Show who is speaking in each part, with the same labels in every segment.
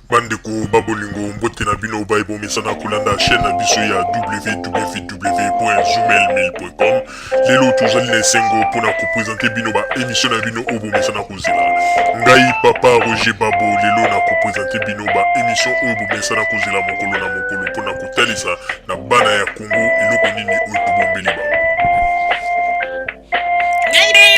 Speaker 1: Bandeko babolingo mbote na bino baibo mesana kolanda chaîne na biso ya www.zumel1000.com. Lelo tozali na esengo mpona kopresente bino ba émission na bino oyo bomesana kozela. Ngai papa Roger Babo lelo na kopresente bino ba émission oyo bomesana kozela mokolo na mokolo mpona kotalisa na bana ya Congo eloko nini oyo tobombeli bango.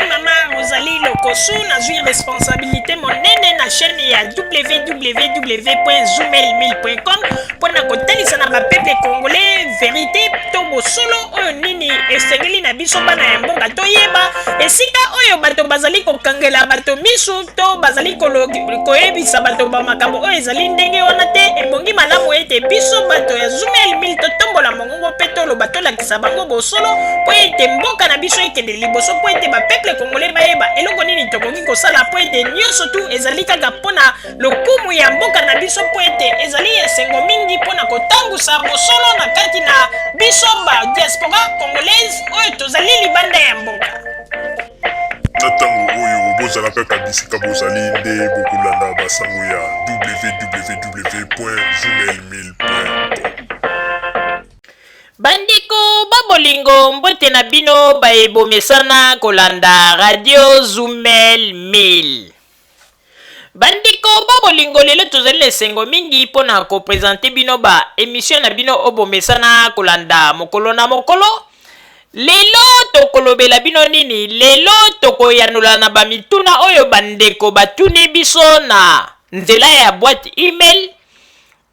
Speaker 2: Mama Rosalie Lokosu nazwi responsabilité monene na chaîne ya www.zumel1000.com mpona kotalisa na bapeuple congolais vérité to bosolo oyo nini esengeli na biso bana ya mboka toyeba esika oyo bato bazali kokangela bato misu to bazali koyebisa bato bamakambo oyo ezali ndenge wana te. Ebongi malamu ete biso bato ya Zumel 1000 totombola mongongo mpe toloba tolakisa bango bosolo mpo ete mboka na biso ekende liboso mpo ete bapeuple congolais bayeba eloko nini tokoki kosala mpo ete nyonso tu ezali kaka mpona lokumu ya mboka na biso mpo ete ezali esengo mingi mpona kotambusa bosolo na kati na biso ba diaspora congolaise oyo tozali libanda ya mboka.
Speaker 1: Na ntango oyo bozala kaka bisika bozali nde bokolanda basango ya www.zumel1000.com.
Speaker 2: Bandeko babolingo mbote na bino baebomesana kolanda radio Zumel 1000. Bandeko babolingo lelo tozali na esengo mingi mpona kopresente bino ba émission na bino obomesana kolanda mokolo na mokolo. Lelo tokolobela bino nini? Lelo tokoyanula na bamituna oyo bandeko batuni biso na nzela ya boîte email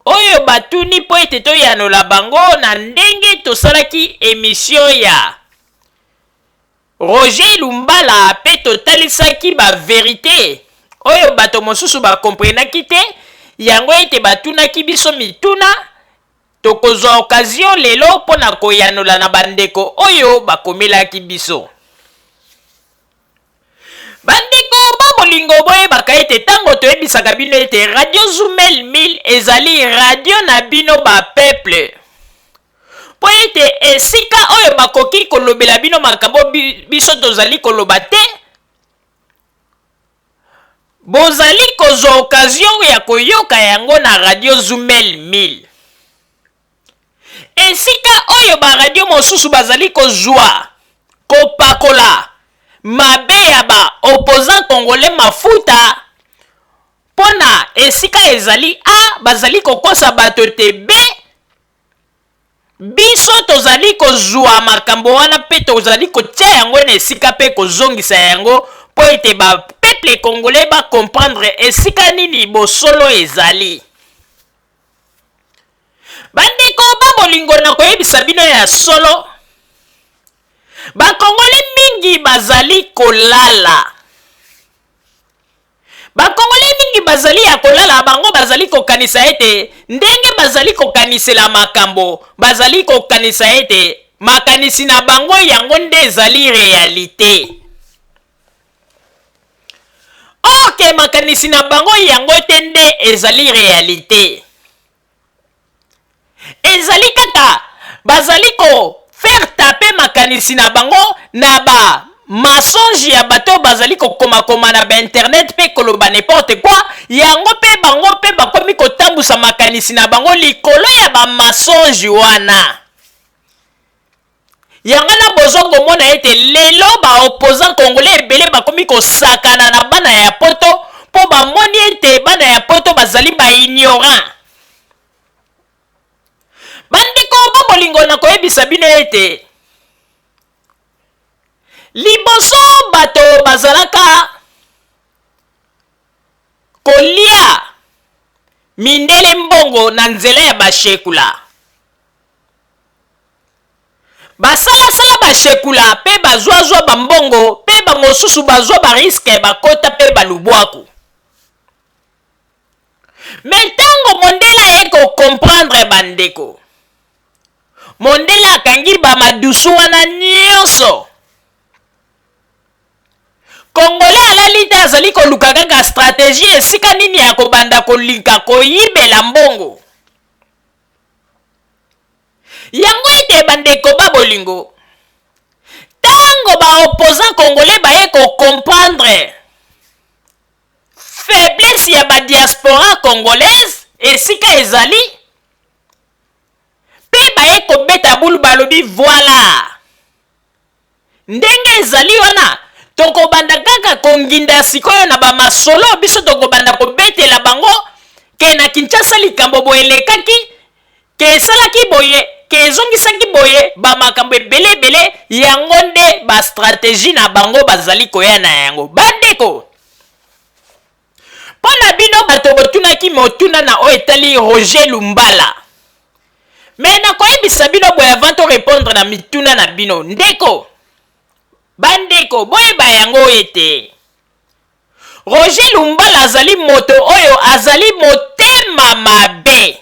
Speaker 2: oyo batuni po ete toyanula bango na ndenge tosalaki émission ya Roger Lumbala pe totalisaki ba vérité oyo bato mosusu bakomprenaki te yango ete batunaki biso mituna. Tokozwa occasion lelo mpona koyanula na bandeko oyo bakomelaki biso. Bandeko babolingo boyebaka ete ntango toyebisaka bino ete radio Zumel 1000 ezali radio na bino bapeuple mpo ete esika oyo bakoki kolobela bino makambo biso tozali koloba te bozali kozwa occasion ya koyoka yango na radio Zumel 1000. Esika oyo baradio mosusu bazali kozwa kopakola mabe ya ba opposant congolais mafuta pona esika ezali A bazali kokosa bato te B biso tozali kozwa makambo wana pe tozali kotia yango na esika pe kozongisa yango po ete ba peuple congolais ba comprendre esika nini bosolo ezali. Bandeko babolingo na koyebisa bino ya solo bakongole mingi bazali kolala. Bakongole mingi bazali ya kolala bango bazali kokanisa ete ndenge bazali kokanisela makambo bazali kokanisa ete makanisi na bango yango nde ezali realite. Ok makanisi na bango yango te nde ezali realite. Ezali kaka bazali ko faire taper makanisi na bango na ba mensonge ya bato bazali ko koma na ba internet pe koloba n'importe quoi yango pe bango pe bakomi kotambusa makanisi na bango likolo ya ba mensonge wana. Yango na bozongo mona ete lelo ba opposant congolais ebele bakomi kosakana na bana ya poto po bamoni ete bana ya poto bazali ba ignorant. Bandeko babolingo na koyebisa bino ete liboso bato bazalaka kolia mindele mbongo na nzela ya bashekula basalasala bashekula pe bazwazwa bambongo pe bamosusu bazwa bariske bakota pe balubwaku. Me ntango mondela ye kokomprendre bandeko mondela akangi bamadusu wana nyonso Congolais alali te azali koluka kaka stratégie esika nini ya kobanda kolinka koyibela mbongo. Yango ete bandeko babolingo tango ba opposant congolais baye ko comprendre faiblesse ya ba diaspora congolaise
Speaker 3: esika ezali pe baye kobeta bulu balobi voilà ndenge ezali wana tokobanda kaka konginda sikoyo na bamasolo biso tokobanda kobetela bango ke na Kinshasa likambo boye elekaki ke esalaki boye ke ezongisaki boye bamakambo ebele yango nde bastratégie na bango bazali koya na yango. Bandeko mpo na bino bato botunaki motuna na oyo etali Roger Lumbala, me nakoyebisa bino boye avant to répondre na mituna na bino ndeko bandeko boyeba yango ete Roger Lumbala azali moto oyo azali motema mabe.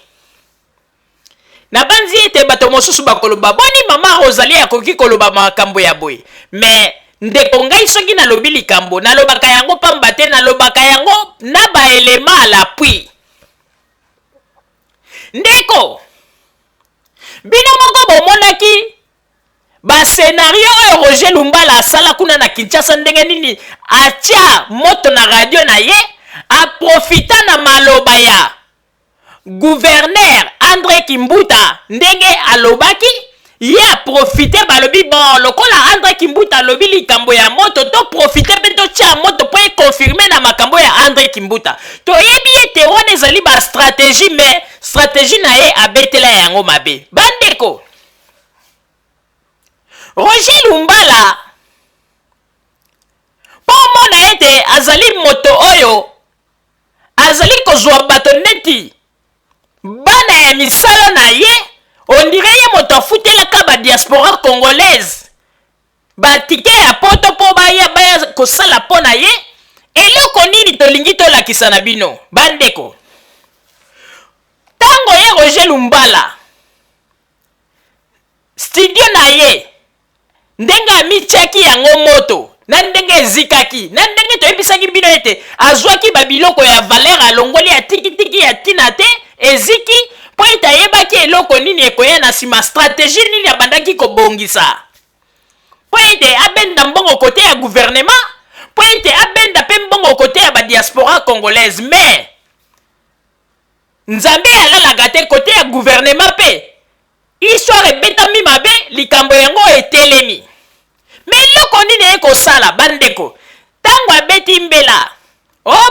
Speaker 3: Na banzi ete bato mosusu bakoloba boni mama Rosalie akoki koloba makambo ya boye, me ndeko ngai soki nalobi likambo nalobaka yango pamba te nalobaka yango na baelema à l'appui. Ndeko bino moko bomonaki bascenario oyo Roger Lumbala asala kuna na Kinshasa ndenge nini atia moto na radio na ye aprofita na maloba ya gouverneur André Kimbuta ndenge alobaki ye aprofite balobi bon lokola André Kimbuta alobi likambo ya moto to profite pe to tia moto po confirmer na makambo ya André Kimbuta toyebi ete wana ezali ba stratégie mais stratégie na ye abetela yango mabe. Bandeko Roger Lumbala po mona ete azali moto oyo azali kozwa bato neti bana ya misala na ye on dirait ye moto afutelaka ba diaspora congolaise batike ya poto po baya kosala po na ye eloko nini tolingi tolakisa na bino. Bandeko tango ye Roger Lumbala studio na ye ndenge amitiaki yango moto na ndenge ezikaki na ndenge toyebisaki bino ete azwaki babiloko ya valeur alongoli ya tikitiki ya tina te eziki po ete ayebaki eloko nini ekoya na nsima stratégie nini abandaki kobongisa po ete abenda mbongo kote ya gouvernement po ete abenda pe mbongo kote ya badiaspora congolaise. Mais nzambe alalaka te kote ya gouvernement pe histoire ebetami mabe likambo yango etelemi. Me eloko nini ekosala bandeko ntango abeti mbela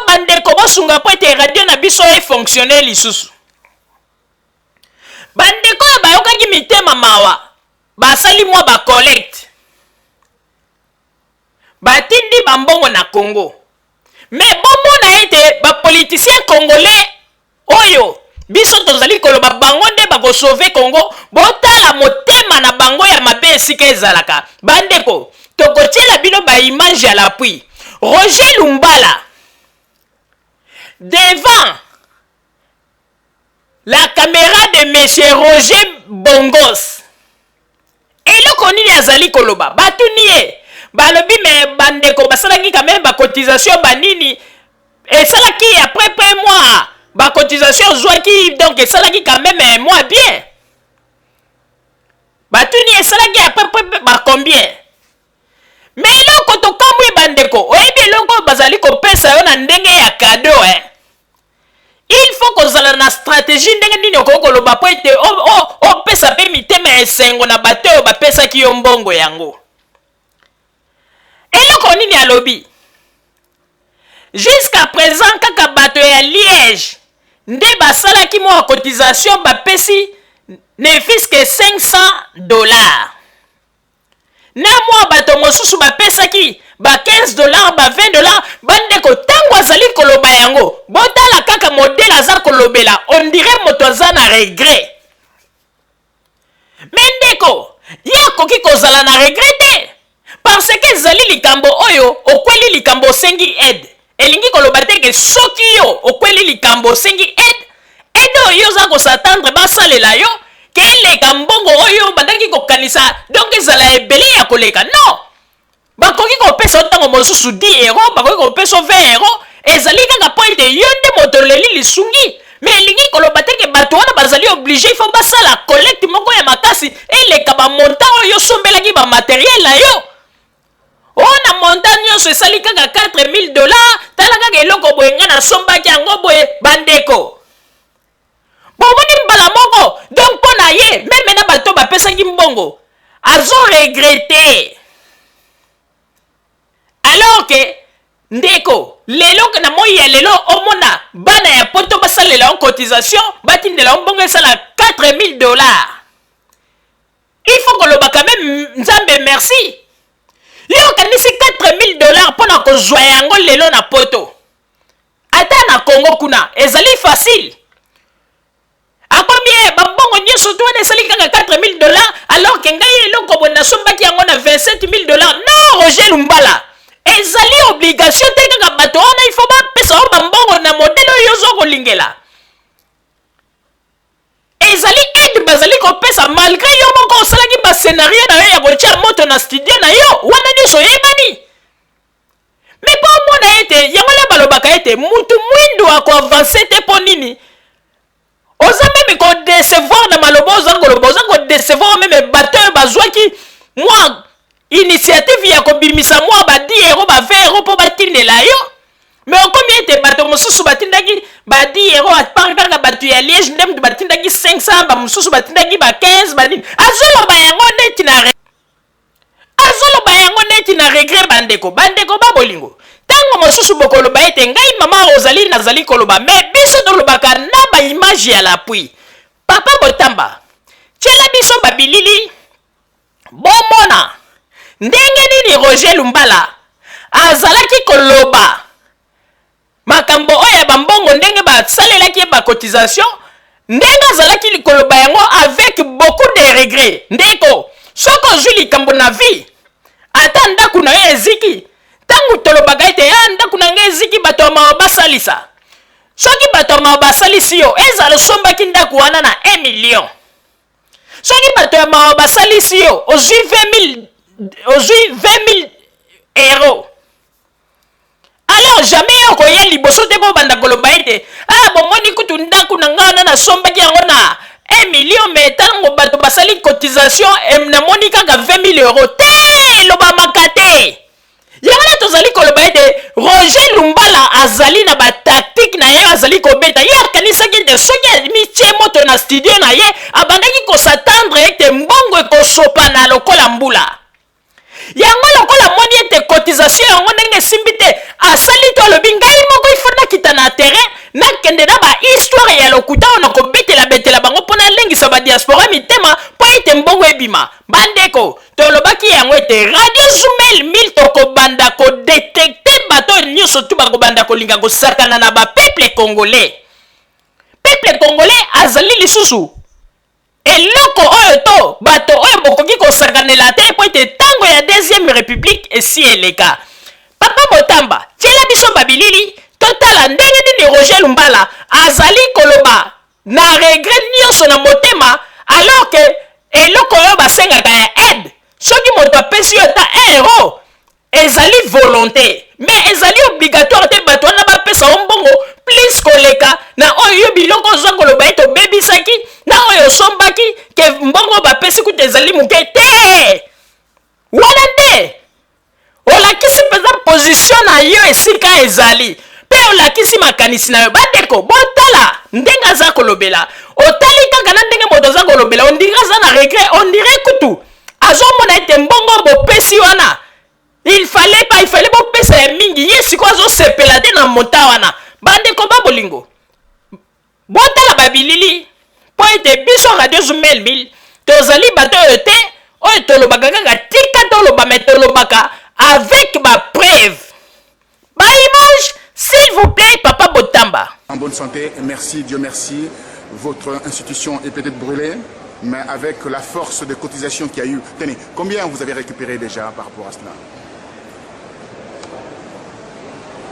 Speaker 3: bandeko bosunga po ete radio na biso efonctionne lisusu. Bandeko oyo bayokaki mitema mawa basali mwa bacollecte batindi bambongo na Congo, me bomona ete bapoliticien congolais oyo biso tozali koloba bango nde bakosauve Congo botala motema na bango ya mabe esika ezalaka. Bandeko tokotiela bino baimage à l'appui. Roger Lumbala devant la caméra de monsieur Roger Bongos eloko nini azali koloba batuni ye balobi me bandeko basalaki quand même bacotisation banini esalaki après mois bacotisation zwaki donc esalaki quand même un mois bien batuni esalaki après bacombien. Mais eloko tokamwi bandeko oyebi eloko bazali kopesa yo na ndenge ya cadeau il faut kozala na stratégie ndenge nini okokoloba po ete opesa pe mitema esengo na bato oyo bapesaki yo mbongo yango. Eloko nini alobi jusqu'à présent kaka bato ya Liège nde basalaki mwa cotisation bapesi ne fiske $500 na mwa bato mosusu bapesaki ba $15 ba $20. Bandeko tango azali koloba yango botala kaka modèle aza kolobela on dirait moto aza na regret. Mendeko ya koki kozala na regret te parce que ezali likambo oyo okweli likambo sengi aide elingi koloba te ke soki yo okweli likambo sengi aide oyo za kosatendre basalela yo keleka mbongo oyo bandaki kokanisa donc ezala ebele ya koleka non bakoki kopesa otango mosusu 10 €, bakoki kopesa 20 €, ezali kaka po ete yo nde moto leli lisungi. Mais elingi koloba te ke bato wana bazali obligé il faut basala collecte moko ya makasi eleka bamontant oyo osombelaki bamateriel na yo ona montant nyonso esali kaka $4000 tala kaka eloko boye nga nasombaki yango boye. Bandeko bomoni mbala moko donc mpo na ye meme na bato bapesaki mbongo azo regrete alors que ndeko lelo na moi ya lelo omona bana ya poto basalela en cotisation batindela mbongo esala $4000. Il faut que le baka même nzambe merci. Yo kanisi $4000 pona ko zwa yango lelo na poto. Ata na Congo kuna ezali facile. Akombie bambongo nyoso to na sali kanga $4000 alors que ngai eloko bona sombaki yango na $27000. Non, Roger Lumbala. Ezali obligation te kanga bato wana il faut ba pesa o bambongo na modelo yozo ko lingela. Ezali aide bazali ko pesa malgré yo moko osalaki ba scénario na yo ya kotia moto na studio na yo wana nyonso yebani. Mais po mona ete yango la balobaka ete mutu mwindo ako avancer te po nini oza meme ko décevoir na maloba oza ngoloba oza ko décevoir meme bato oyo bazwaki mwa initiative ya kobimisa mwa ba 10 euros ba 20 euros po batindela yo. Mais combien ete bato mosusu batindaki ba 10 euros atparkaka bato ya Liège ndem batindaki 500 ba mosusu batindaki ba 15 ba nini azoloba yango neti na regret bandeko ba bolingo tango mosusu bokoloba ete ngai mama Rosalie nazali koloba mais biso tolobaka na ba image ya l'appui papa Botamba tiela biso babilili bomona ndenge nini Roger Lumbala azalaki koloba makambo oyo bambongo ndenge basalelaki ba cotisation ndenge azalaki likoloba yango avec beaucoup de regrets ndeko soko ozwi likambo na vie ata ndaku na yo eziki tangu tolobaka ete ya ndaku na ngai eziki bato ya mawa basalisa soki bato ya mawa basalisi yo ezala osombaki ndaku wana na 1 million soki bato ya mawa basalisi yo ozwi 20 000 euros. Alors jamais okoya liboso te po banda koloba ete bomoni kutu ndaku na ngai wana nasombaki yango na 1 million mais tango bato basali cotisation namoni kaka 20 000 euros te lobamaka te yango na tozali koloba ete Roger Lumbala azali na batactique na ye azali kobeta ye akanisaki ete soki amitie moto na studio na ye abandaki kosatendre ete mbongo ekosopana lokola mbula yango lokola moni ete cotisation yango ndenge esimbi te asali to alobi ngai moko ifo nakita na terrain nakende na bahistoire ya lokuta oyo nakobetela bango mpo nalengisa badiaspora mitema mpo ete mbongo ebima bandeko tolobaki yango ete radio Zoumel 1000 tokobanda kodetekte bato nyonso tu bakobanda kolinga kosakana na bapeuple congolais. Peuple congolais azali lisusu eloko oyo to bato oyo bokoki kosakanela te po ete tango ya deuxième république esi eleka. Papa Botamba tiela biso babilili totala ndenge nini Roger Lumbala azali koloba na regret nyonso na motema alors que eloko oyo basengaka ya aide soki moto apesi yo ata 1 euro ezali volonté mais ezali obligatoire te bato wana bapesa o mbongo plus koleka na oyo yo biloko oza koloba ete obebisaki na oyo osombaki ke mbongo bapesi kuta ezali moke te wana nde olakisi mpenza position na yo esika ezali mpe olakisi makanisi na yo bandeko botala ndenge aza kolobela otali kaka na ndenge moto aza kolobela ondire aza na regret ondire kutu azomona ete mbongo bopesi wana il fallait bopesa ya mingi ye siko azosepela te na mota wana bandeko babolingo botala babilili mpo ete biso radio Zoumel 1000 tozali bato oyo te oyo tolobaka kaka tika toloba me tolobaka avec ma preuve ba image s'il vous plaît papa Botamba.
Speaker 4: En bonne santé, merci, Dieu merci. Votre institution est peut-être brûlée, mais avec la force de cotisation qu'il y a eu. Tenez, combien vous avez récupéré déjà par rapport à cela?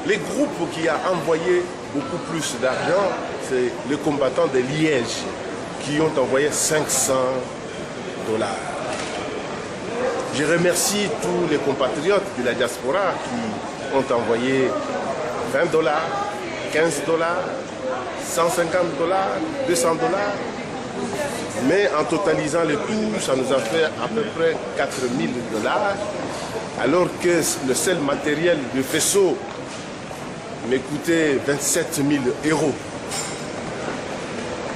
Speaker 5: Les groupes qui ont envoyé beaucoup plus d'argent, c'est les combattants de Liège qui ont envoyé $500. Je remercie tous les compatriotes de la diaspora qui ont envoyé $20, $15, $150, $200. Mais en totalisant le tout, ça nous a fait à peu près $4000, alors que le seul matériel de faisceau me coûtait 27 000 euros.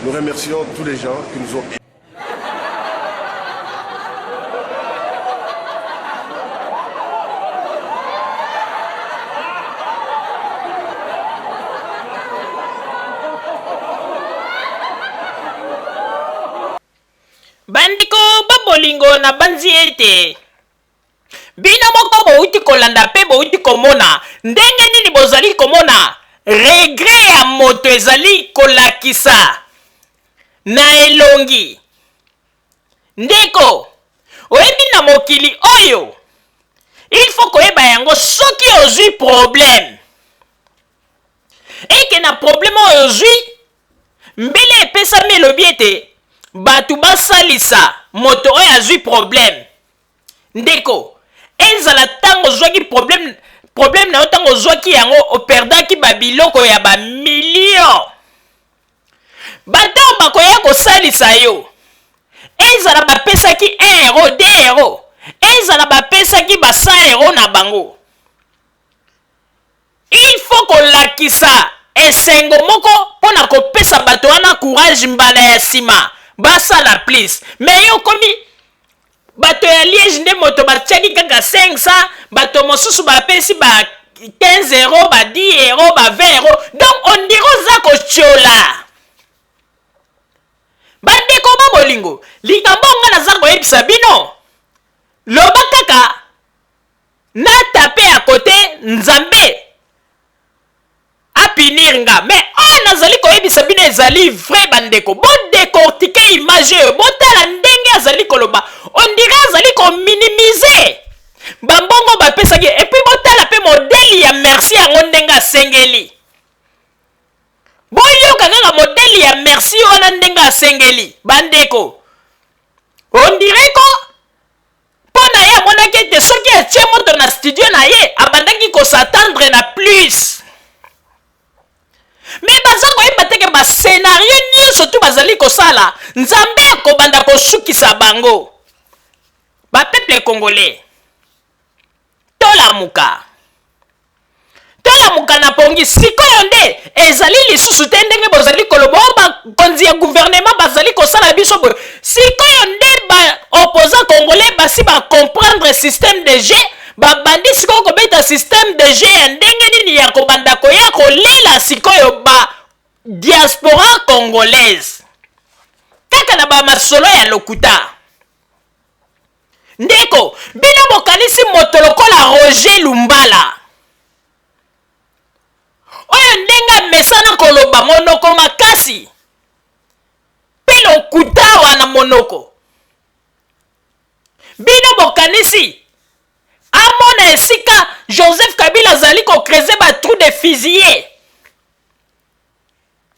Speaker 5: Nous remercions tous les gens qui nous ont...
Speaker 3: bandiko babolingo na banzi ete bino moko bouti kolanda pe bouti komona ndenge nini bozali komona regret ya moto ezali kolakisa na elongi ndeko oyebi na mokili oyo il faut koyeba yango soki ozwi problème eke na problème oyo ozwi mbele epesami elobi ete bato basalisa moto oyo azwi problème ndeko ezala ntango ozwaki problème na yo ntango ozwaki yango operdaki babiloko ya bamilio bato oyo bakoya kosalisa yo ezala bapesaki 1 euro 2 euro ezala bapesaki ba 100 euro na bango il faut kolakisa esengo moko mpona kopesa bato wana courage mbala ya nsima basala please me yo komi bato ya liege nde moto batiaki kaka 500 bato mosusu bapesi ba 15 euro ba 10 euro ba 20 euro donc on dirait oza kotiola bandeko babolingo likambo nga naza koyebisa bino loba kaka natape ya kote nzambe apinir nga mais oyo nazali koyebisa bino ezali vrai bandeko bodekortike image oyo botala ndenge azali koloba ondire azali kominimize bambongo bapesaki epuis botala mpe modeli ya merci yango ndenge asengeli boyoka kaka modeli ya merci wana ndenge asengeli bandeko ondire ko mpo na ye amonaki ete soki atie moto na studio na ye abandaki kosatendre na plus me baza koyeba teke bascenario nyonso tu bazali kosala nzambe akobanda kosukisa bango bapeple congolais tolamuka na pongi sikoyo nde ezali lisusu te ndenge bozali koloba oyo bakonzi ya gouvernement bazali kosala biso boye sikoyo nde baopposant congolais basi bacomprendre système de jeu babandi sikoyo kobeta système de jeu ya ndenge nini ya kobanda koya kolela sikoyo ba diaspora congolaise kaka na bamasolo ya lokuta ndeko bino bokanisi moto lokola Roger Lumbala oyo ndenge amesana koloba monoko makasi mpe lokuta wana monoko bino bokanisi amona esika Joseph Kabila azali kokreze batrou de fusillé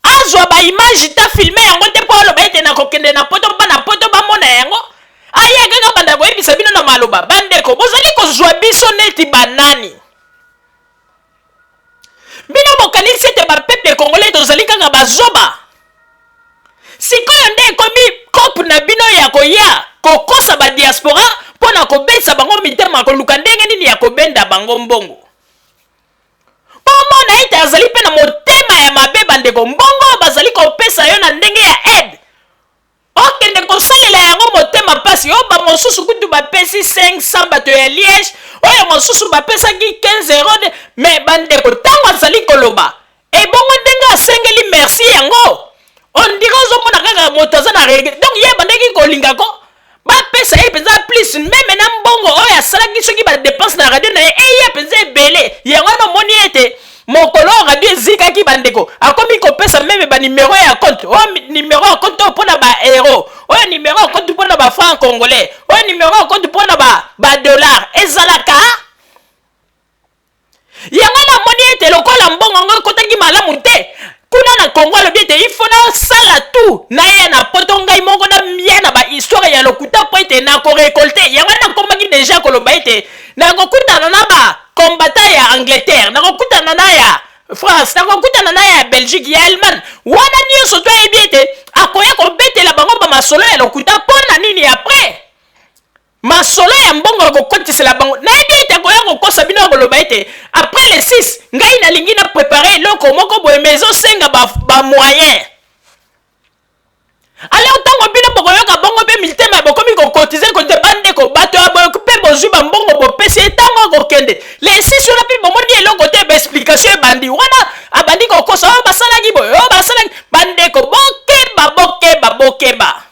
Speaker 3: azwa baimage ta filme yango te mpo aloba ete nakokende na poto mpa na poto bamona yango aya kaka banda koyebisa bino na maloba bandeko bozali kozwa biso neti banani bino bokanisi ete bapeple congolais tozali kaka bazoba sikoyo nde ekomi kope na bino ya koya kokosa badiaspora mpo na kobesa bango mitema koluka ndenge nini ya kobenda bango mbongo mpo mona ete azali mpe na motema ya mabe bandeko mbongo bazali kopesa yo na ndenge ya aide okende kosalela yango motema mpasi oyo bamosusu kutu bapesi 500 bato ya liege oyo mosusu bapesaki 15 euro me bandeko ntango azali koloba ebongo ndenge asengeli merci yango ondire ozomona kaka moto aza na regret donc ye bandeki kolingako bapesa ye mpenza plus meme na mbongo oyo asalaki soki badepense na radio na ye eye mpenza ebele yango wana omoni ete mokolo radio ezikaki bandeko akomi kopesa meme banimero ya compte oyo nimero ya compte oyo mpona baeuro oyo nimero ya compte mpona bafranc congolais oyo nimero ya compte mpona badollar ezalaka yango namoni ete lokola mbongo ngo ekotaki malamu te kuna na Congo alobi ete ifo nasala tu naya na poto ngai moko na mia na bahistoire ya lokuta mpo ete nakorekolte yango nakombaki deja koloba ete nakokutana na bakombata ya Angleterre nakokutana na ya France nakokutana na ya Belgique ya Allemagne wana nyonso to ayebi ete akoya kobetela bango bamasolo ya lokuta mpo na nini apres masolo ya mbongo kokotisela bango nayebi ete akoya kokosa bino ya koloba ete après le 6 ngai nalingi na préparer eloko moko boye mais ezosenga bamoyen bokeba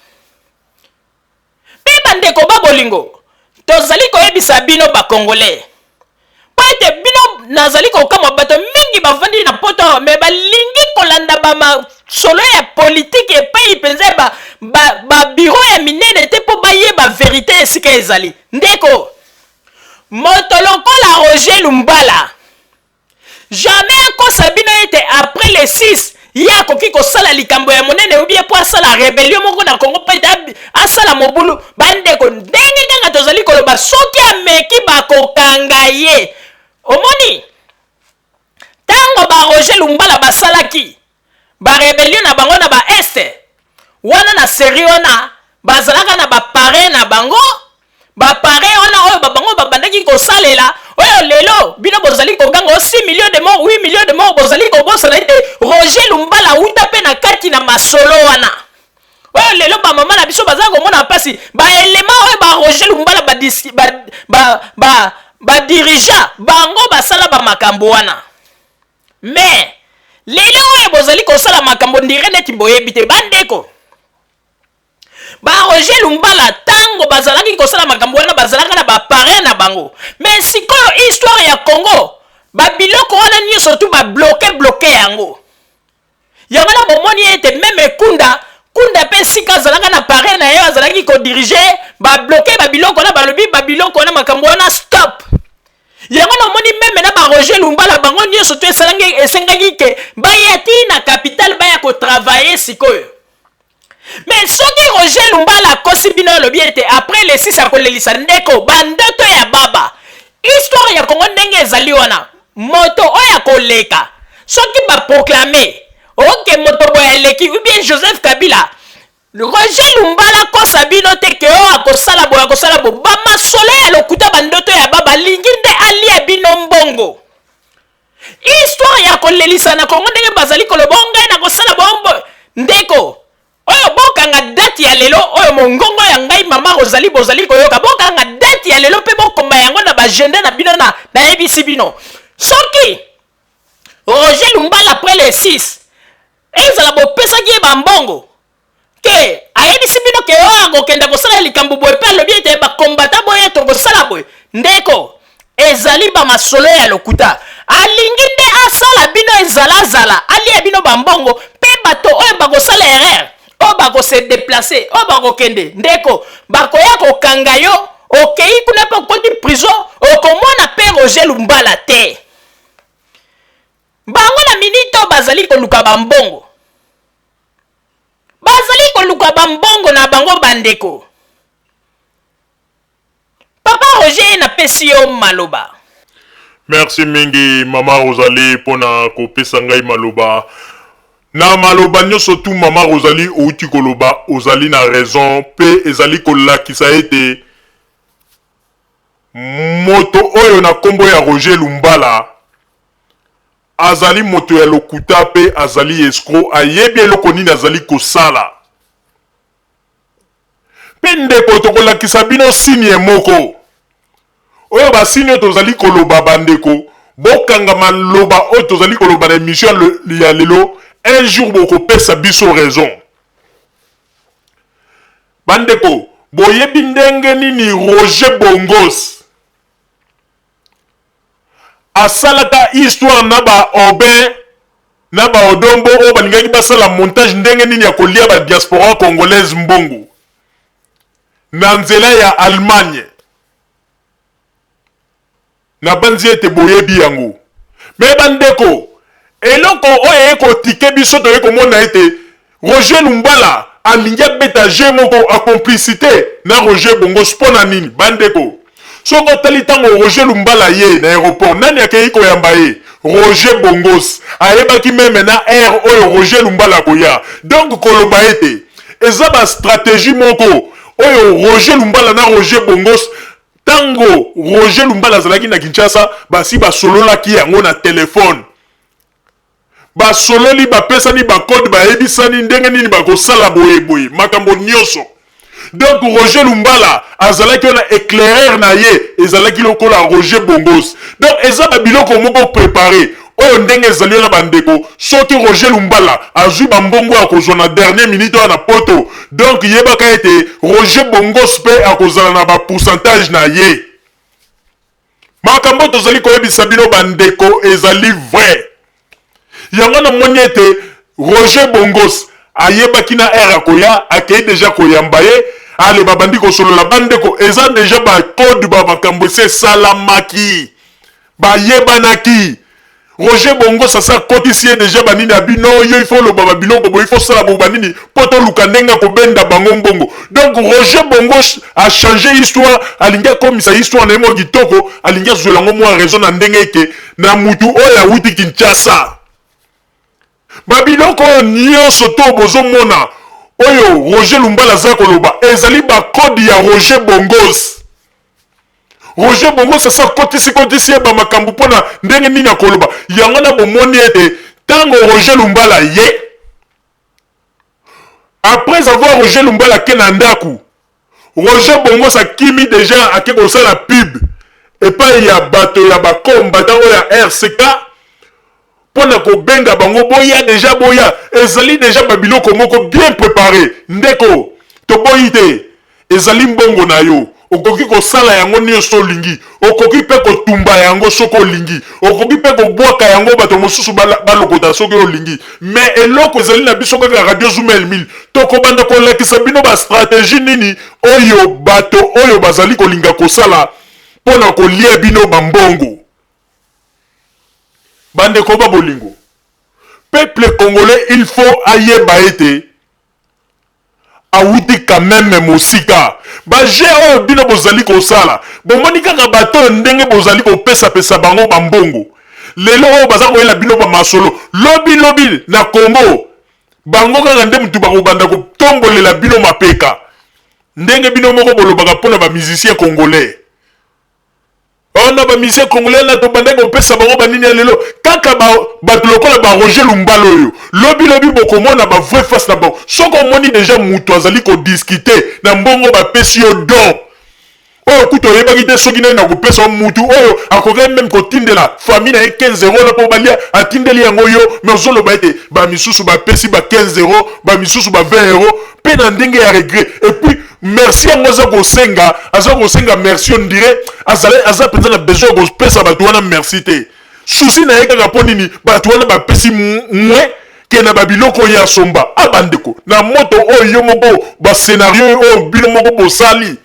Speaker 3: pe bandeko babolingo tozali koyebisa bino bakongolais po ete bino nazali kokama bato mingi bavandi na poto me balingi kolanda bamasolo ya politike epai mpenza babiro ya minene te mpo bayeba verité esika ezali ndeko moto lokola Roger Lumbala jamais akosa bino ete après les 6 ya koki kosala likambo ya monene ou bien po asala rébellion moko na Congo pe asala mobulu bandeko ndenge kanga tozali koloba soki ameki bakokanga ye omoni tango ba Roger Lumbala basalaki ba rébellion na bango na ba este wana na série wana bazalaka na ba pare na bango ba pare wana oyo bango babandaki kosalela oyo lelo bino bozali kokanga 6 millions de morts 8 millions de morts bozali kobosana ete Roger Lumbala uta pe na kati na masolo wana oyo lelo ba mama na biso bazali komona pasi ba élément oyo ba Roger Lumbala ba dirigeant bango basala ba makambo wana mais lelo oyo bozali kosala makambo ndire neti boyebi te bandeko ba Roger Lumbala tango bazalaki kosala makambo wana bazalaka na ba pare na bango mais sikoyo histoire ya Congo ba biloko wana nyonso tu ba bloqué yango na bomoni ete meme kunda pe sika zalaka na pare na yo azalaki ko diriger ba bloqué ba biloko na balobi ba biloko na makambo wana stop na moni meme na ba Roger Lumbala bango nyonso tu esengaki ke bayati na capitale baya ko travailler sikoyo mais soki Roger Lumbala kosi bino lobi ete après les 6 akolelisa ndeko bandoto ya baba histoire ya Congo ndenge ezali wana moto oya koleka soki ba proclamer ok moto boya eleki ou bien Joseph Kabila Roger Lumbala kosa bino te ke o akosala bo ba masolo ya lokuta bandoto ya baba lingi nde alia bino mbongo histoire ya kolelisa na Congo ndenge bazali kolobonga na kosala bombo ndeko oyo bokanga date ya lelo oyo mongongo ya ngai mama Rosalie bozali koyoka bokanga date ya lelo pe bokoma yango na bagenda na bino na yebisi bino soki Roger Lumbala après les 6 ezala bopesaki ye bambongo ke ayebisi bino ke oyo akokenda kosala likambo boye pe alobi ete bakombata boye tokosala boye ndeko ezali bamasolo ya lokuta alingi nde asala bino ezalazala alia bino bambongo pe bato oyo bakosala erreur o bako se déplacer o bako kende ndeko bakoya kokanga yo okei kuna pa koti prison okomona pe Roger Lumbala te bango na minito bazali koluka bambongo na bango bandeko papa Roger na pesi yo maloba.
Speaker 1: Merci mingi mama Rosalie pona kopesa ngai maloba. Na maloba nyonso tu mama Rosalie outi koloba ozali na raison pe ezali kolakisa ete moto oyo na kombo ya Roger Lumbala azali moto ya lokuta pe azali escroc ayebi eloko nini azali kosala pe ndeko tokolakisa bino signe moko oyo basini oyo tozali koloba bandeko bokanga maloba oyo tozali koloba na émission ya lelo un jour bokopesa biso raison bandeko boyebi ndenge nini Roger Bongos asalaka histoire na ba Aubin na ba Odombo oyo balingaki basala montage ndenge nini ya kolia ba diaspora congolaise mbongo na nzela ya Allemagne na banzi ete boyebi yango me bandeko eloko oyo ekotike biso toye komona ete Roger Lumbala alingi abeta je moko a complicité na Roger Bongos mpona nini bandeko soko otali ntango Roger Lumbala ye na aéroport nani akei koyamba ye Roger Bongos ayebaki meme na air oyo Roger Lumbala koya donc koloba ete eza ba stratégie moko oyo Roger Lumbala na Roger Bongos tango Roger Lumbala azalaki na Kinshasa basi basololaki yango na telefone basololi bapesani bakode bayebisani ndenge nini bakosala boyeboye makambo nyonso donc Roger Lumbala azalaki na éclaireur na ye ezalaki lokola Roger Bongos donc eza babiloko moko préparé oyo ndenge ezali na bandeko soki Roger Lumbala azwi bambongo akozwa na dernière minute na poto donc yebaka ete Roger Bongos pe akozala na ba pourcentage na ye makambo tozali koyebisa bino bandeko ezali vrai yango na moni ete Roger Bongos ayebaki na ere akoya akei deja koyamba ye ale babandi kosolola bandeko eza deja bacode bamakambo ese esalamaki bayebanaki Roger Bongos asa kotisi ye deja banini ya bino yo ifo loba babiloko bo ifo sala bo banini po toluka ndenge akobenda bango mbongo donc Roger Bongos a changé histoire alingi akomisa histoire na ye mo kitoko alingi azwela yango mwa raison na ndenge eke na mutu oyo awuti Kinshasa babiloko oyo nyonso to bozomona oyo Roger Lumbala aza koloba ezali bakode ya Roger Bongos Roger Bongos asa kotisi ye bamakambo mpona ndenge nini akoloba yango na bomoni ete ntango Roger Lumbala ye après avoir Roger Lumbala ke na ndaku Roger Bongos akimi deja ake kosala pub epai ya bato ya bakombata oyo ya RCK mpona kobenga bango boya deja boya ezali deja babiloko moko bien préparé ndeko toboyi te ezali mbongo na yo okoki kosala yango nyonso olingi okoki mpe kotumba yango soki olingi okoki mpe kobwaka yango bato mosusu balokota soki olingi mais eloko ezali na biso kaka radio Zoom El1000 tokobanda kolakisa bino bastratégie nini oyo bato oyo bazali kolinga kosala mpona kolia bino bambongo bandeko ba bolingo peuple congolais il faut ayeba ete awuti quand même mosika baje oyo bino bozali kosala bomoni kaka bato ndenge bozali kopesa bango bambongo lelo oyo baza koyela bino bamasolo lobi na Congo bango kaka nde mutu bakobanda kotombolela bino mapeka ndenge bino moko bolobaka mpona bamusicien congolais on a ba musicien congolais na to banda kopesa bango banini ya lelo kaka bato lokola ba Roger Lumbala oyo lobi bokomona ba vrai face na bango soko moni deja mutu azali ko discuter na mbongo ba pesi yo don oyo kuto yebaki te soki nani na kopesa mutu oyo akoki même kotindela famille na 15 € na po balia atindeli yango yo mais ozoloba ete ba misusu ba pesi ba 15 €, ba misusu ba 20 € pe na ndenge ya regret et puis merci yango aza kosenga merci on dirait aza penza na besoin kopesa bato wana merci te susi na ye kaka mpo nini bato wana bapesi mwe ke na babiloko ya somba abandeko na moto oyo yo moko bascénario oyo bino moko bosali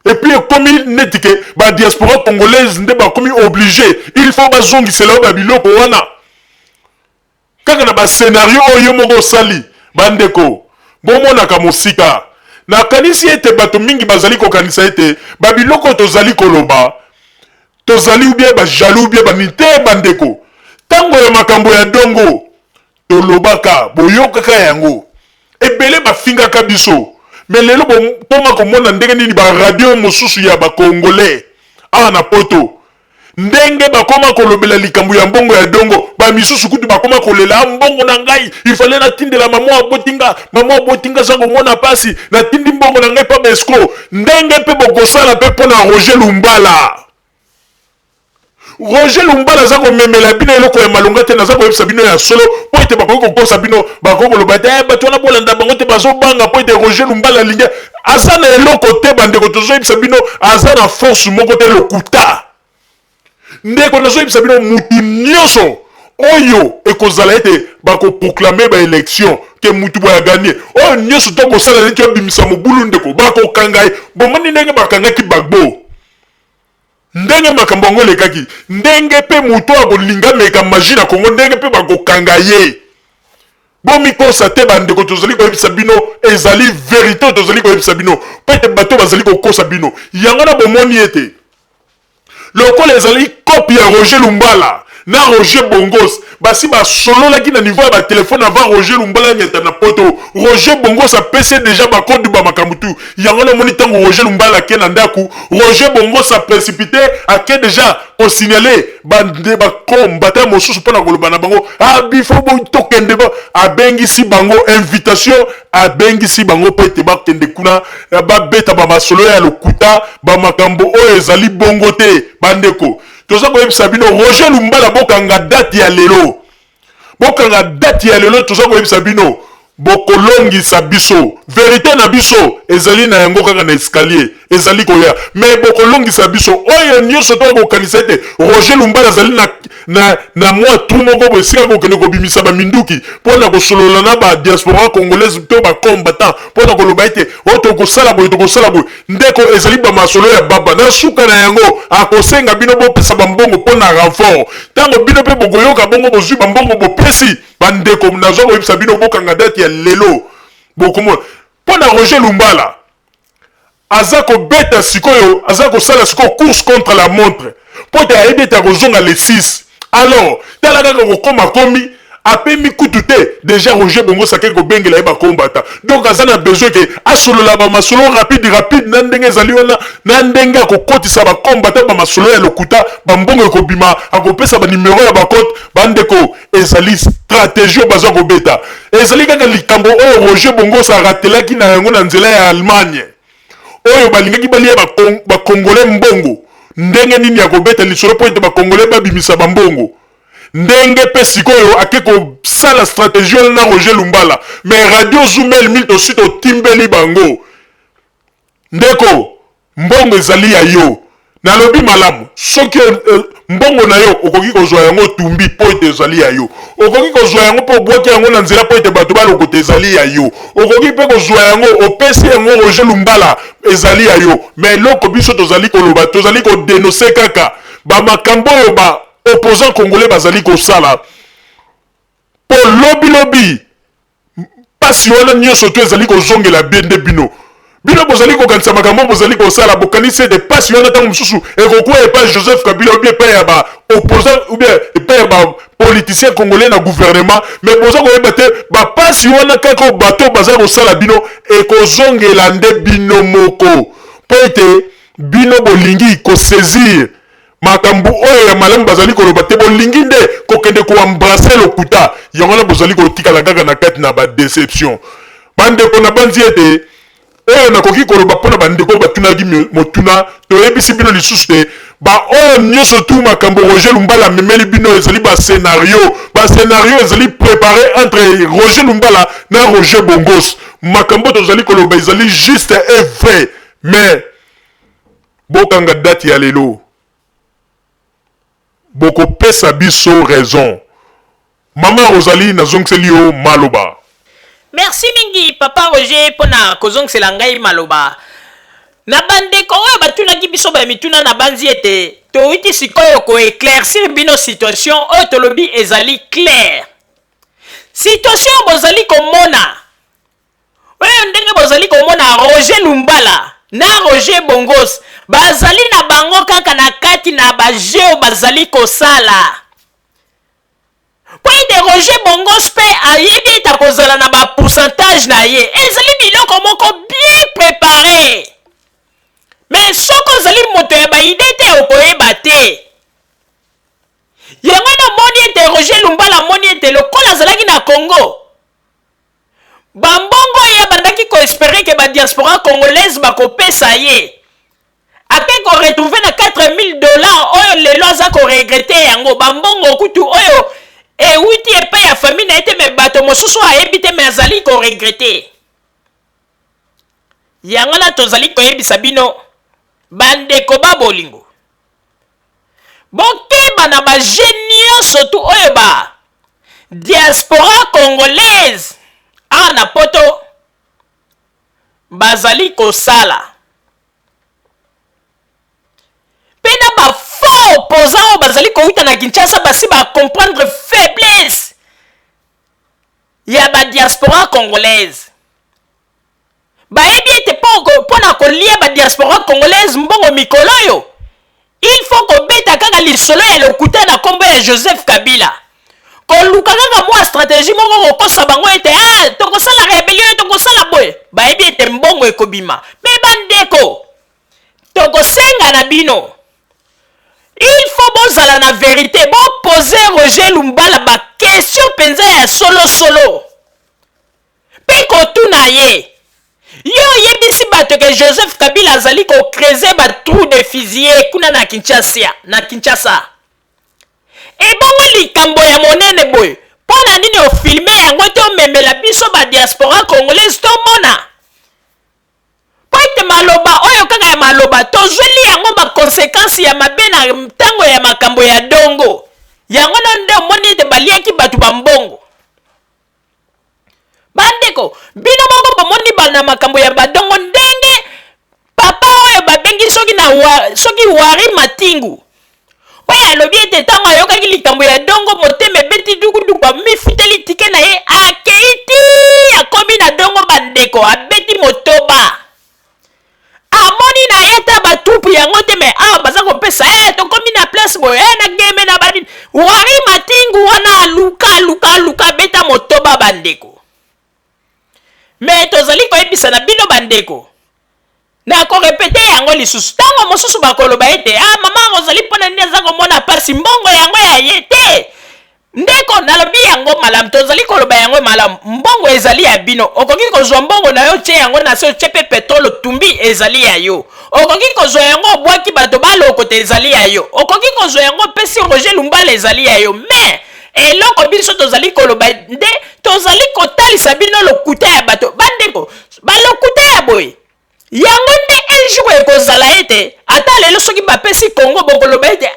Speaker 1: et puis ekomi neti ke badiaspora congolaise nde bakomi obligé il faut bazongisela oyo babiloko wana kaka na bascénario oyo yo moko osali bandeko bomonaka mosika nakanisi ete bato mingi bazali kokanisa ete babiloko tozali koloba tozali ubie bajaloux ubie banite bandeko ntango ya makambo ya dongo tolobaka boyokaka yango ebele bafingaka biso me lelo mpoma komona ndenge nini baradio mosusu ya bakongolais awa na poto ndenge bakoma kolobela likambo ya mbongo ya dongo bamisusu kutu bakoma kolela mbongo na ngai ifale natindela mama abotinga zango mona pasi natindi mbongo na ngai pa besco ndenge mpe bokosala mpe mpona Roger Lumbala Roger Lumbala aza komemela bino eloko ya malonga te naza koyebisa bino ya solo po ete bakoki kokosa bino bakoki koloba te bato wana bolanda bango te bazobanga po ete Roger Lumbala alingi aza na eloko te bandeko tozoyebisa bino aza na force moko te lokuta ndeko nazoyebisa bino mutu nyonso oyo ekozala ete bakoproklame baélection ke mutu boya gagné oyo nyonso tokosala neti obimisa mobulu ndeko bakokanga ye bomoni ndenge bakangaki Gbagbo ndenge makambo yango elekaki ndenge mpe mutu akolinga meka magie na Congo ndenge mpe bakokanga ye bomikosa te bandeko tozali koyebisa bino ezali vérité tozali koyebisa bino mpo ete bato bazali kokosa bino yango na bomoni ete lokola ezali copie ya Roger Lumbala na Roger Bongos basi basololaki na niveau ya batelefone avant Roger Lumbala nyata na poto Roger Bongos apesi deja bakode bamakambo tu yango na moni ntango Roger Lumbala ake na ndaku Roger Bongos aprécipité ake deja kosignale bande bakombata mosusu mpona koloba na bango bifo tokende ba abengisi bango invitation abengisi bango mpo ete bakende kuna babeta bamasolo ya lokuta bamakambo oyo ezali bongo te bandeko toza koyebisa bino Roger Lumbala bokanga date ya lelo. Bokanga date ya lelo toza koyebisa bino bokolongisa biso. Vérité na biso ezali na yango kaka na escalier. Ezali koya. Mais bokolongisa biso oyo nyonso to kokanisa te Roger Lumbala ezali na mwa tout moko bosika kokende kobimisa ba minduki pona kosolola na ba diaspora congolaise to ba combattant pona koloba ete oto kosala boy ndeko ezali ba masolo ya baba na suka na yango akosenga bino bopesa bambongo pona renfort tango bino pe bokoyoka bongo bozwi bambongo bopesi bandeko nazo koyebisa bino bokanga date ya lelo bokomo pona Roger Lumbala azako beta sikoyo azako sala sikoyo course contre la montre pote aideta kozonga les 6. Alors, tala kaka kokoma komi apemi kutute déjà Roger Bongo sake ko bengela ba combattant. Donc azana besoin que asolola ba masolo rapide na ndenge zali wana na ndenge ko kotisa ba combattant ba masolo ya lokuta ba mbongo ko bima akopesa ba numéro ya ba compte bandeko ezali stratégie baza ko beta. Ezali kaka likambo oyo Roger Bongo sa ratelaki na yango na nzela ya Allemagne. Oyo balingaki balia ba Congolais mbongo. Ndenge nini ya kobeta lisolo po ete ba Congolais babimisa bambongo. Ndenge pe sikoyo akeko sala stratégie na Roger Lumbala. Mais Radio Zoomel milto sito timbeli bango. Ndeko mbongo ezali ya yo. Na lobi malamu soki mbongo na yo okoki kozwa yango tumbi po ete ezali ya yo. Okoki kozwa yango po bwaki yango na nzela po ete bato baloko ezali ya yo. Okoki pe kozwa yango opesi yango Roger Lumbala ezali ya yo. Mais loko biso tozali koloba tozali ko dénoncer kaka ba makambo yo ba opposant congolais bazali ko sala. Po lobby pasi wana nyonso to ezali ko zongela bende bino. Bino bozali ko kanisa makambo bozali ko sala bokanisi de pasi wana tango mususu ekokwa epa Joseph Kabila ou bien pa ya ba opposant ou bien pa ya ba politicien congolais na gouvernement mais boza ko yebate ba pasi wana kako bato bazali ko sala bino ekozongela nde bino moko po ete bino bolingi ko saisir makambo oyo ya malamu bazali ko loba te bolingi nde kokende ko embrasser lokuta yango na bozali ko tikala kaka na kati na ba déception bande ko na banzi ete oyo nakoki koloba mpona bandeko batunaki motuna toyebisi bino lisusu te ba oyo nyonso tu makambo Roger Lumbala amemeli bino ezali bascénario ezali préparé entre Roger Lumbala na Roger Bongos makambo tozali koloba ezali juste et vrai mais bokanga date ya lelo bokopesa biso raison mama Rosalie nazongiseli yo maloba.
Speaker 3: Merci mingi papa Roger pona kozongisela ngai maloba. Na bandeko oyo batunaki biso ba mituna na banzi ete toiti sikoyo ko éclaircir bino situation oyo tolobi ezali clair. Situation bozali komona. Oyo ndenge bozali komona Roger Lumbala na Roger Bongos bazali na bango kaka na kati na bajeo bazali kosala. Point de Roger Bongos pe ayebi eta kozala na ba pourcentage na ye ezali biloko moko bien préparé mais soko ozali moto ya ba idée te okoyeba te yango na moni ete Roger Lumbala moni ete lokola azalaki na Congo bambongo ya bandaki ko espérer que ba diaspora congolaise bakopesa ye ake ko retrouver na $4000 oyo lelo aza ko regretter yango bambongo kutu oyo et witi epai ya famille na ete me bato mosusu ayebi te me azali ko regretter yango na tozali koyebisa bino bandeko babolingo bokeba na bagenie nyonso tu oyo ba diaspora congolaise awa na poto bazali kosala pe na bafaux opposant oyo bazali kowuta na Kinshasa basi bacomprendre faiblesse ya badiaspora congolaise bayebi ete mpo na kolia badiaspora congolaise mbongo mikolo oyo il faut kobeta kaka lisolo ya lokuta na nkombo ya Joseph Kabila koluka kaka mwa stratégie moko kokosa bango ete tokosala rebellion tokosala boye bayebi ete mbongo ekobima me bandeko tokosenga na bino il faut bozala na vérité poser Roger Lumbala ba question penza ya solo pe kotuna ye yo yebi bayebisi bato ke Joseph Kabila azali kokreze batrou de fusier kuna na Kinshasa. Ebongo likambo ya monene boye mpona nini ofilme yango te omemela biso badiaspora congolaise tomona po ete maloba oyo kaka ya maloba tozweli yango bakonsekansi ya mabe na ntango ya makambo ya dongo yango na nde omoni ete baliaki bato bambongo bandeko bino moko bomoni bana makambo ya badongo ndenge papa oyo babengi soki wari matingu oyo alobi ete ntango ayokaki likambo ya dongo motema ebeti dukuduku bamifuteli tike na ye akeiti akomi na dongo bandeko abeti motoba amoni na ye ta batrupu yango te me awa baza kopesa tokomi na place boye na geme na badini wari matingu wana aluka beta motoba bandeko me tozali koyebisa na bino bandeko na korepete yango lisusu ntango mosusu bakoloba ete mama ozali mpona nini aza komona pasi mbongo yango ya ye te ndeko nalobi yango malamu tozali koloba yango malamu mbongo ezali ya bino okoki kozwa mbongo na yo tie yango na se otie mpe petrole tumbi ezali ya yo okoki kozwa yango obwaki bato balokota ezali ya yo okoki kozwa yango opesi Roger Lumbala ezali ya yo me eloko biso tozali koloba nde tozali kotalisa bino lokuta ya bato bandeko balokuta ya boye yango nde un jour ekozala ete ata lelo soki bapesi Congo bokoloba ete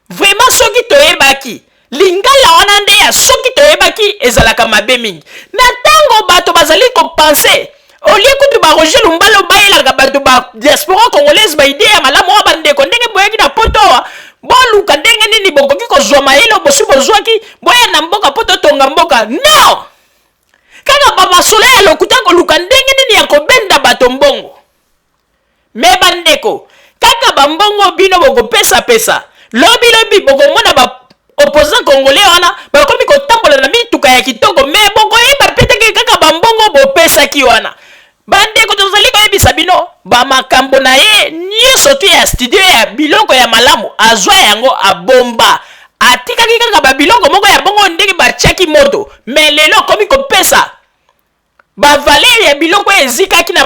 Speaker 3: vraiment soki toyebaki lingala wana nde ya soki toyebaki ezalaka mabe mingi na ntango bato bazali kopense olie kutu Roger Lumbala bayelaka bato diaspora congolaise baide ya malamu wa bandeko ndenge boyaki na poto awa boluka ndenge nini bokoki kozwa mayele bosi bozwaki boya na mboka po totonga mboka no kaka bamasolo ya lokuta koluka ndenge nini ya kobenda bato mbongo me bandeko kaka bambongo bino bokopesa lobi bokomona opposant congolais wana bakomi kotambola na mituka ya kitoko me bokoyeba peteke kaka bambongo bopesaki wana bandeko tozali koyebisa bino bamakambo na ye nyonso tu ya studio ya biloko ya malamu azwa yango abomba atikaki kaka babiloko moko ya bongo ndenge batiaki moto me lelo akomi kopesa bavaleri ya biloko ezikaki na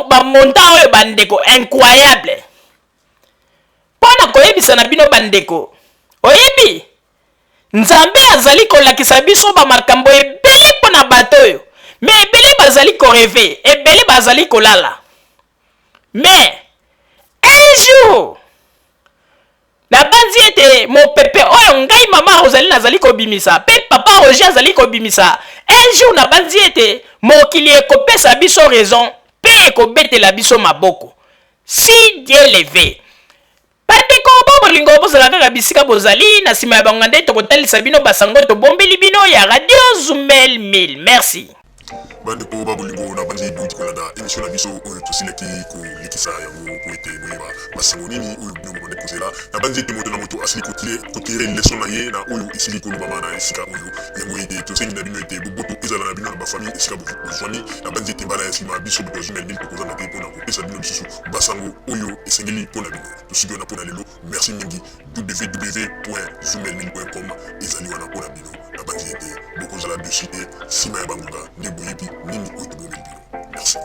Speaker 3: bamonta oyo bandeko incroyable mpona koyebisa na bino bandeko oyebi nzambe azali kolakisa biso bamakambo ebele mpona bato oyo me ebele bazali koreve ebele bazali kolala me un jour nabanzi ete mopepe oyo ngai mama Rosalie nazali kobimisa mpe papa Roger azali kobimisa un jour nabanzi ete mokili ekopesa biso raison mpe ekobetela biso maboko si Dieu le veut bandeko bolingo bozala kaka bisika bozali na nsima ya bango nde tokotalisa bino basango tobombeli bino ya radio Zumel 1000 merci
Speaker 1: bandeko babolingo na bandi duti kolanda émission na biso oyo tosilaki kolekisa yango po ete boyeba basango nini oyo bino bobande kozela na bandi ete moto na moto asili kotire leson na ye na oyo esili kolobama na esika oyo yango ete tosengi na bino ete boboto ezala na bino na bafamille esika bozwani na bandi ete mbala ya nsima biso bato ya Zumel 1000 tokozanga te mpona kopesa bino lisusu basango oyo esengeli mpona bino tosiki wana mpona lelo merci mingi www.zumel1000.com ezali wana mpona bino na bandi ete bokozala dessus te nsima ya bangonga nde boyebi nini oyo tobomeli bino merci